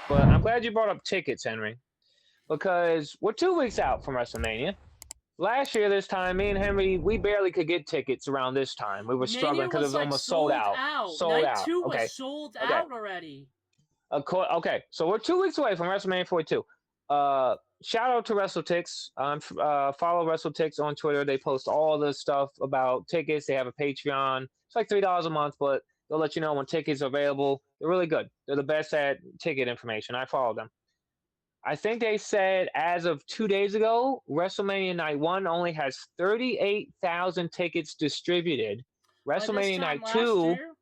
but I'm glad you brought up tickets, Henry, because we're 2 weeks out from WrestleMania. Last year, this time, me and Henry, we barely could get tickets around this time. We were struggling Mania because it was was like almost sold sold out. out. Sold Night out. 2 was Okay. sold Okay. out already. Okay. So we're 2 weeks away from WrestleMania 42. Shout out to WrestleTix. Follow WrestleTix on Twitter. They post all the stuff about tickets. They have a Patreon. It's like $3 a month, but they'll let you know when tickets are available. They're really good. They're the best at ticket information. I follow them. I think they said as of 2 days ago, WrestleMania Night 1 only has 38,000 tickets distributed. By this WrestleMania time Night last 2, year,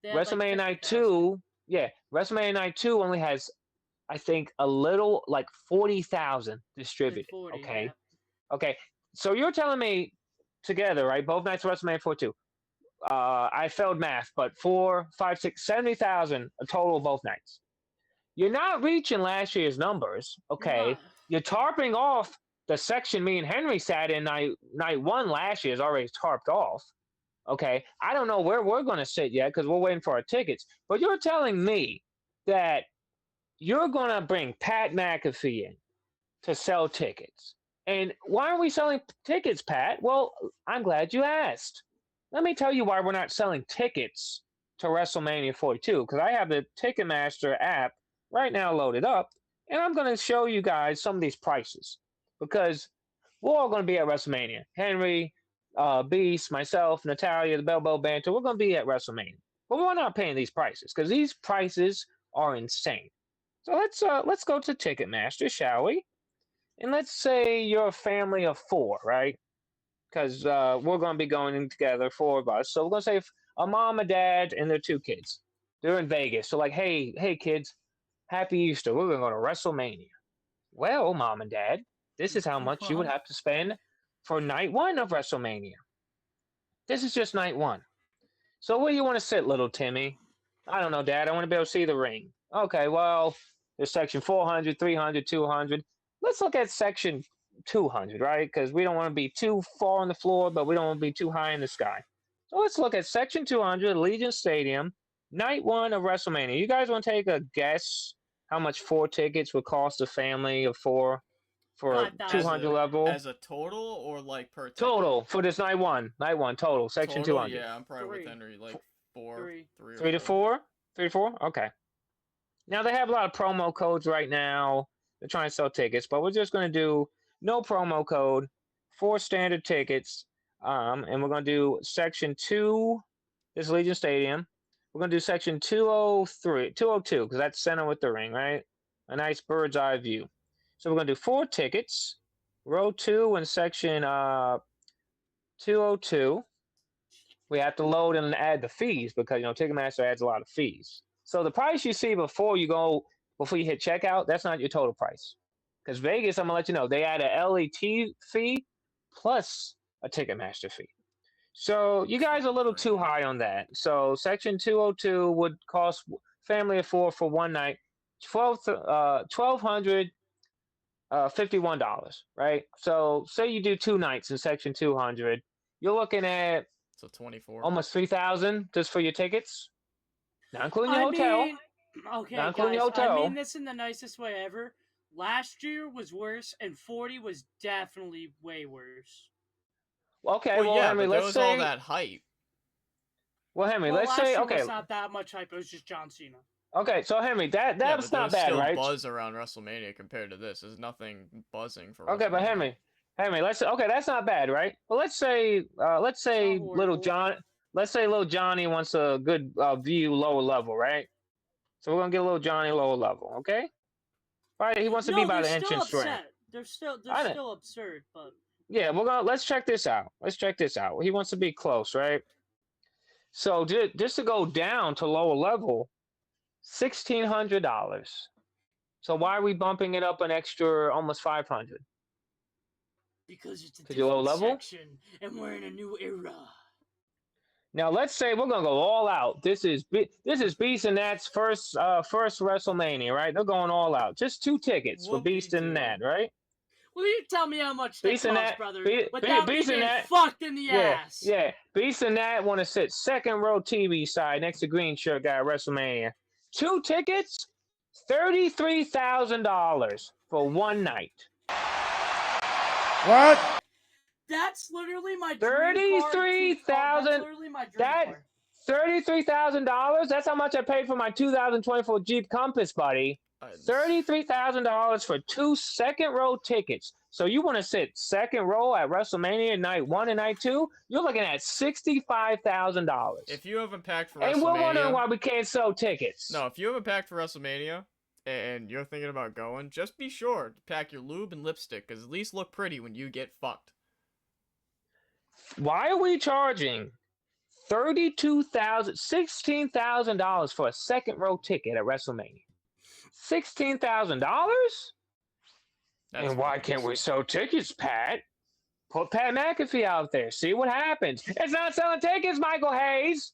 they had like WrestleMania Night 50,000. 2, yeah, WrestleMania Night 2 only has, I think, a little like 40,000 Like distributed. 40, yeah. Okay. Okay. So you're telling me together, right? Both nights of WrestleMania 42. I failed math, but 4, 5, 6, 70,000 a total of both nights. You're not reaching last year's numbers, okay? Nah. You're tarping off the section me and Henry sat in night 1 last year is already tarped off. Okay, I don't know where we're going to sit yet because we're waiting for our tickets. But you're telling me that you're going to bring Pat McAfee in to sell tickets. And why are we selling tickets, Pat? Well, I'm glad you asked. Let me tell you why we're not selling tickets to WrestleMania 42 because I have the Ticketmaster app right now loaded up, and I'm going to show you guys some of these prices because we're all going to be at WrestleMania. Henry, Beast, myself, Natalia, the Bell Banter, we're going to be at WrestleMania. But we're not paying these prices because these prices are insane. So let's go to Ticketmaster, shall we? And let's say you're a family of 4, right? Because we're going to be going together, 4 of us. So we're going to say a mom, a dad, and their 2 kids. They're in Vegas. So like, hey kids, happy Easter. We're going to go to WrestleMania. Well, mom and dad, this is how much you would have to spend for night 1 of WrestleMania. This is just night 1. So where do you want to sit, little Timmy? I don't know, Dad. I want to be able to see the ring. Okay, well, there's section 400, 300, 200. Let's look at section 200, right? Because we don't want to be too far on the floor, but we don't want to be too high in the sky. So let's look at section 200, Allegiant Stadium, night 1 of WrestleMania. You guys want to take a guess how much 4 tickets would cost a family of 4 for 5,000. 200 level? As a total or like per ticket? Total for this night 1. Night 1, total. Section Total, 200. yeah, I'm probably 3. with Henry. Like 4, 3. 3 to 4? 3 to 4? Okay. Now, they have a lot of promo codes right now. They're trying to sell tickets, but we're just going to do no promo code, 4 standard tickets, and we're going to do section 2, this Legion Stadium. We're going to do section 202, because that's center with the ring, right? A nice bird's eye view. So we're going to do 4 tickets, row 2 in section 202. We have to load and add the fees because, Ticketmaster adds a lot of fees. So the price you see before you hit checkout, that's not your total price. Because Vegas, I'm going to let you know, they add a LET fee plus a Ticketmaster fee. So you guys are a little too high on that. So section 202 would cost family of 4 for one night $1,251, right? So say you do 2 nights in section 200, you're looking at so 24, almost 3,000 just for your tickets, not including your hotel. Okay, not including guys, your hotel. I mean this in the nicest way ever. Last year was worse, and 40 was definitely way worse. Okay, well, yeah, Henry, but there let's was say all that hype. Well, Henry, Well, let's last say year okay. was not that much hype. It was just John Cena. Okay, so Henry, Yeah, that's but not there's bad, still right? buzz around WrestleMania compared to this. There's nothing buzzing for Okay, but WrestleMania. Henry, that's not bad, right? Well, let's say little Johnny wants a good view lower level, right? So we're gonna get little Johnny lower level, okay? Right, he wants to be by the entrance ramp. They're still absurd, but yeah, let's check this out. He wants to be close, right? So just to go down to lower level, $1,600. So why are we bumping it up an extra almost 500? Because it's a low different level section, and we're in a new era. Now let's say we're gonna go all out. This is Beast and Nat's first WrestleMania, right? They're going all out. Just 2 tickets for Beast and Nat, right? Will you tell me how much they cost, brother? Without me Beast and getting Nat fucked in the ass. Yeah. Beast and Nat want to sit second row TV side next to green shirt guy at WrestleMania. 2 tickets, $33,000 for one night. What? That's literally my dream car. That's literally my dream car. $33,000. That's how much I paid for my 2024 Jeep Compass, buddy. $33,000 for 2 second-row tickets. So you want to sit second row at WrestleMania night 1 and night 2? You're looking at $65,000. If you haven't packed for WrestleMania, and we're wondering why we can't sell tickets. No, if you haven't packed for WrestleMania and you're thinking about going, just be sure to pack your lube and lipstick, because at least look pretty when you get fucked. Why are we charging $16,000 for a second row ticket at WrestleMania? $16,000? And why can't we sell tickets, Pat? Put Pat McAfee out there. See what happens. It's not selling tickets, Michael Hayes.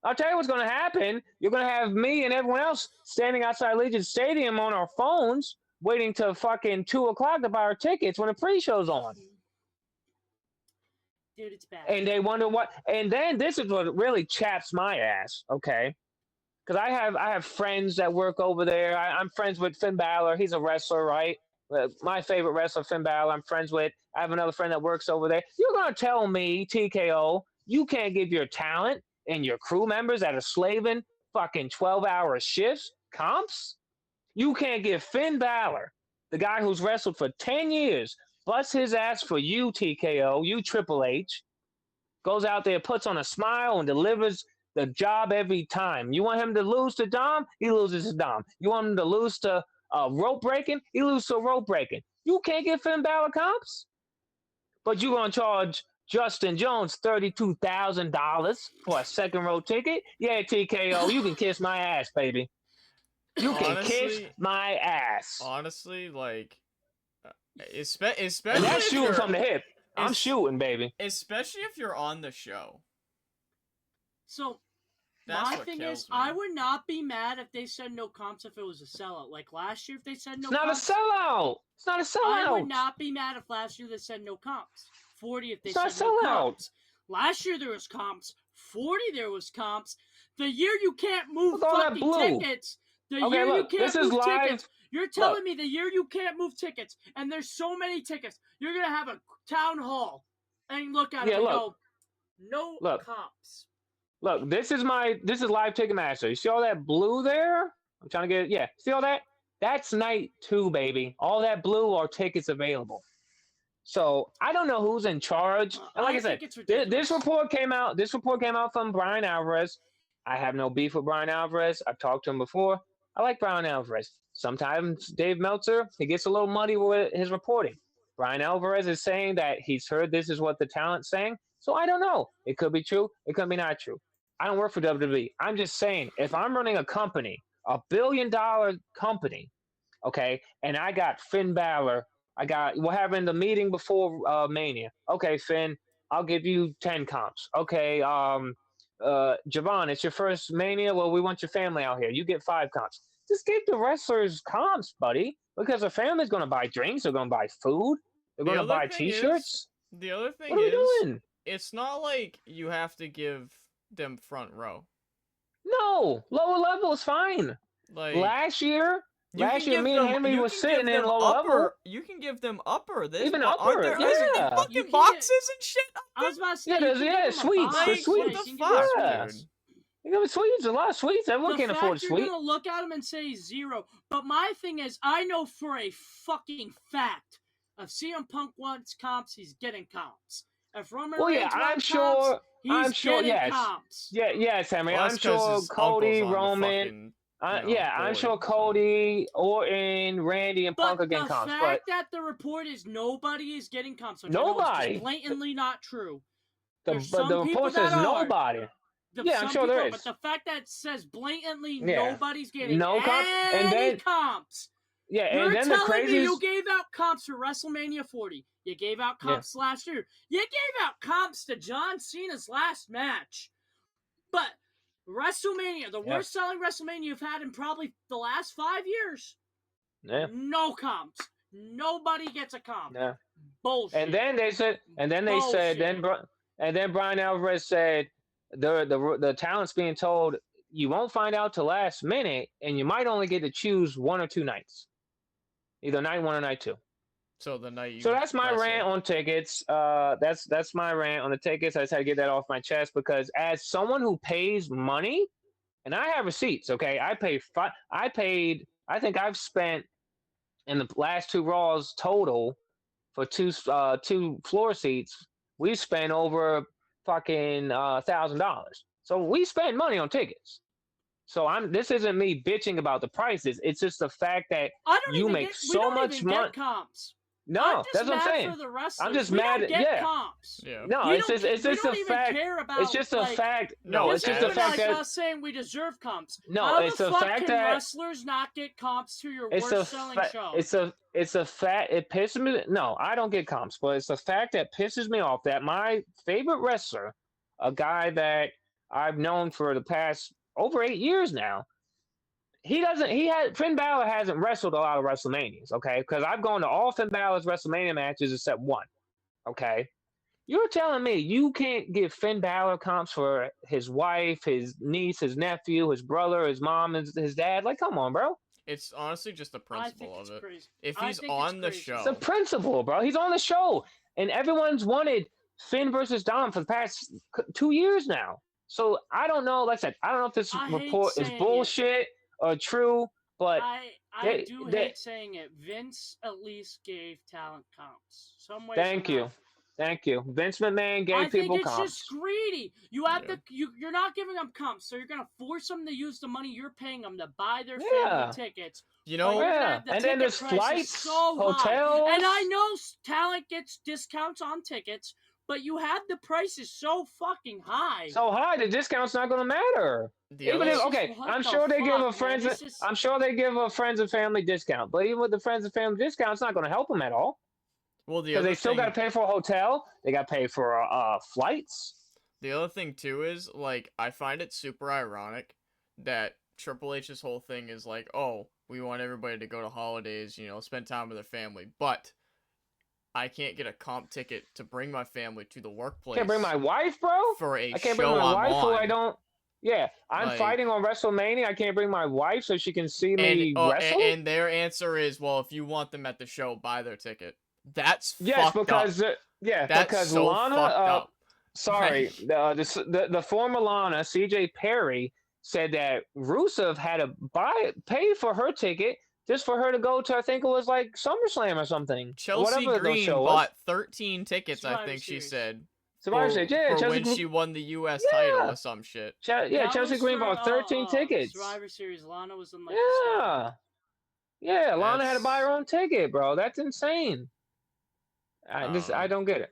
I'll tell you what's going to happen. You're going to have me and everyone else standing outside Legion Stadium on our phones, waiting till fucking 2 o'clock to buy our tickets when the pre-show's on. Dude, it's bad. And they wonder what. And then this is what really chaps my ass, okay? Because I have friends that work over there. I'm friends with Finn Balor. He's a wrestler, right? My favorite wrestler, Finn Balor, I'm friends with. I have another friend that works over there. You're going to tell me, TKO, you can't give your talent and your crew members that are slaving fucking 12-hour shifts comps? You can't give Finn Balor, the guy who's wrestled for 10 years, busts his ass for you, TKO, you Triple H, goes out there, puts on a smile, and delivers the job every time. You want him to lose to Dom? He loses to Dom. You want him to lose to rope breaking? He loses to rope breaking. You can't give Finn Balor comps? But you're going to charge Justin Jones $32,000 for a second row ticket? Yeah, TKO, you can kiss my ass, baby. You can kiss my ass. Honestly, like, especially and that's shooting from the hip. I'm shooting, baby. Especially if you're on the show. So, my thing is, I would not be mad if they said no comps if it was a sellout. Like last year, if they said no comps. It's not a sellout. It's not a sellout. I would not be mad if last year they said no comps. 40 if they said no comps. Last year there was comps. 40 there was comps. The year you can't move fucking tickets. The year you can't move tickets. You're telling me the year you can't move tickets, and there's so many tickets, you're going to have a town hall and look at it and go, no comps. Look, this is live Ticketmaster. You see all that blue there? I'm trying to get it. Yeah. See all that? That's night 2, baby. All that blue are tickets available. So I don't know who's in charge. And like I said, this report came out. This report came out from Brian Alvarez. I have no beef with Brian Alvarez. I've talked to him before. I like Brian Alvarez. Sometimes Dave Meltzer, he gets a little muddy with his reporting. Brian Alvarez is saying that he's heard this is what the talent's saying. So I don't know. It could be true. It could be not true. I don't work for WWE. I'm just saying, if I'm running a company, a billion-dollar company, okay, and I got Finn Balor, we're having the meeting before Mania. Okay, Finn, I'll give you 10 comps. Okay, Javon, it's your first Mania. Well, we want your family out here. You get 5 comps. Just give the wrestlers comps, buddy, because the family's going to buy drinks. They're going to buy food. They're going to buy T-shirts. The other thing what are we doing? It's not like you have to give them front row. No, lower level is fine. Like last year, me and Henry was sitting in lower level. You can give them upper. Even upper, yeah. Fucking boxes and shit. I was about to say, sweets. Like, what the fuck, dude? You give sweets, a lot of sweets. Everyone can't afford a sweet. You're gonna look at them and say 0. But my thing is, I know for a fucking fact, if CM Punk wants comps, he's getting comps. If Roman Reigns wants comps, he's getting comps. Yeah, yes, Henry. Well, I'm sure Cody, Roman. I'm sure Cody, Orton, Randy, and Punk are getting comps. But the fact that the report is nobody is getting comps, which nobody. Is blatantly not true. But the report says nobody. I'm sure there is. But the fact that it says blatantly nobody's getting comps. Yeah, and then You're telling me you gave out comps for WrestleMania 40. You gave out comps last year. You gave out comps to John Cena's last match. But WrestleMania, the worst selling WrestleMania you've had in probably the last 5 years. Yeah. No comps. Nobody gets a comp. Yeah. Bullshit. And then then Brian Alvarez said the talent's being told, you won't find out till last minute, and you might only get to choose 1 or 2 nights, either night 1 or night 2. So the night you So that's my wrestle. rant on tickets. That's my rant on the tickets. I just had to get that off my chest because as someone who pays money, and I have receipts, okay, I paid. I think I've spent in the last 2 Raws total for two floor seats. We spent over fucking $1,000. So we spend money on tickets. So this isn't me bitching about the prices. It's just the fact that you make so much money. Comps. No, that's what I'm saying. For the I'm just we mad don't at get comps. Yeah. No, it's just the fact. It's just the fact. No, it's just the fact that us saying we deserve comps. No, how it's the the fuck fact can that wrestlers not get comps to your worst selling show. It's a fact. It pisses me. No, I don't get comps, but it's the fact that pisses me off that my favorite wrestler, a guy that I've known for the past over 8 years now. Finn Balor hasn't wrestled a lot of WrestleManias, okay? Because I've gone to all Finn Balor's WrestleMania matches except 1, okay? You're telling me you can't give Finn Balor comps for his wife, his niece, his nephew, his brother, his mom, and his dad? Like, come on, bro. It's honestly just the principle of it. Crazy. If he's on the show. It's the principle, bro. He's on the show. And everyone's wanted Finn versus Dom for the past 2 years now. So I don't know. Like I said, I don't know if this report is bullshit or true, but I hate saying it. Vince at least gave talent comps. Some way. Thank you. Vince McMahon gave people comps. I think it's just greedy. You have you're not giving them comps, so you're gonna force them to use the money you're paying them to buy their family tickets. You know, and then there's flights, hotels, and I know talent gets discounts on tickets. But you have the prices so fucking high. So high, the discount's not gonna matter. I'm sure they give a friends and family discount, but even with the friends and family discount, it's not gonna help them at all. Well, because they still got to pay for a hotel, they got to pay for flights. The other thing too is like I find it super ironic that Triple H's whole thing is like, oh, we want everybody to go to holidays, spend time with their family, but I can't get a comp ticket to bring my family to the workplace. Can't bring my wife, bro. For a I can't show bring my wife on. who I don't. Yeah, I'm fighting on WrestleMania. I can't bring my wife so she can see me wrestle. And their answer is, well, if you want them at the show, buy their ticket. That's because up. Because so Lana. Sorry, the former Lana, CJ Perry, said that Rusev had to pay for her ticket just for her to go to, I think it was like SummerSlam or something. Chelsea Green bought 13 tickets, I think she said. Chelsea when she won the U.S. title or some shit. Chelsea Green bought 13 tickets. Survivor Series, Lana was in like Lana had to buy her own ticket, bro. That's insane. I don't get it.